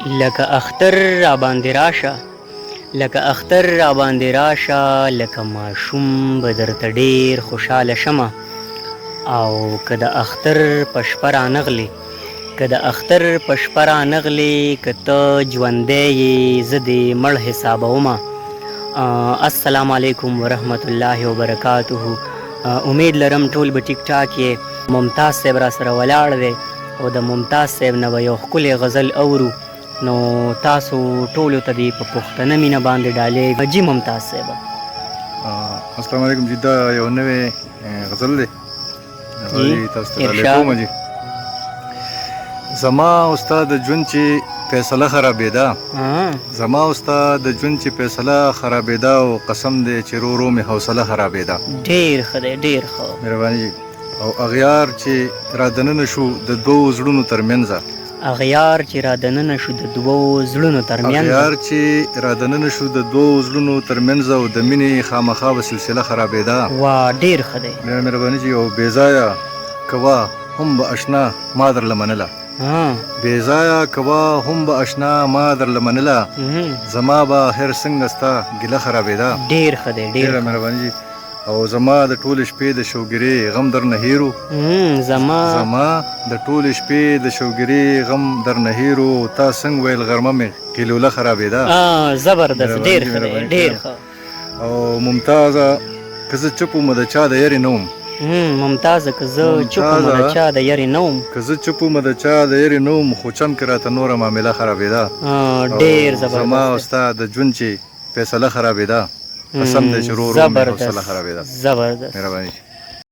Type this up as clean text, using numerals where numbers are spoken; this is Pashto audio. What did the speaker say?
لکه اختر را باندې راشه، لکه اختر را باندې راشه، لکه ماشوم به درته ډېر خوشحاله شمه. او که د اختر په شپه رانغلې، که د اختر په شپه رانغلې، که ته ژوندی یې زه دې مړ حسابومه. السلام علیکم ورحمت الله وبرکاته. امید لرم ټول به ټیک ټاک یې. ممتاز صاحب را سره ولاړ دی او د ممتاز صاحب نه به یو ښکلی غزل اورو، نو تاسو ټولو ته دې په پښتنه مینه باندې ډالۍ. جي ممتاز صاحب السلام علیکم جی، دا یو نوی غزل دی تاسو ته ډالۍ کوم جی. زما استاد د ژوند چې فیصله خرابېده، زما استاد د ژوند چې فیصله خرابېده، او قسم دی چې رو رو مې حوصله خرابېده. ډېر ښه دی، ډېر ښه. مهرباني. او اغیار چې را دننه شو د دوو زړونو ترمنځه، اغیار چې را دننه شو د دوو زړونو ترمنځ، اغیار چې را دننه شو د دوو زړونو ترمنځ، او د مینې خامخا به سلسله خرابېده. وا ډېر ښه دی. مهرباني جي. او بې ځایه کوه هم به اشنا ما درله منله، بې ځایه کوه هم به اشنا ما درله منله، زما به آخر څنګه ستا ګیله خرابېده. ډېر ښه دی، ډېر مهرباني جي. او زما د ټولې شپې د شوګیرې غم در نه هیرو، زما د ټولې شپې د شوګیرې غم در نه هیرو، تا څنګه ویل غرمه مې قیلوله خرابېده. زبردست، ډېر ښه دی، ډېر ښه. او ممتازه که زه چپ ومه د چا د یارې نه وم، ممتازه که زه چپ ومه د چا د یارې نه وم، که زه چپ ومه د چا د یارې نه وم، خو چم کې راته نوره معامله خرابېده. ډېر زبردست. زما او ستا د ژوند چې فیصله خرابېده، قسم دی چې رو رو مې حوصله خرابېده. زبردست. مهرباني.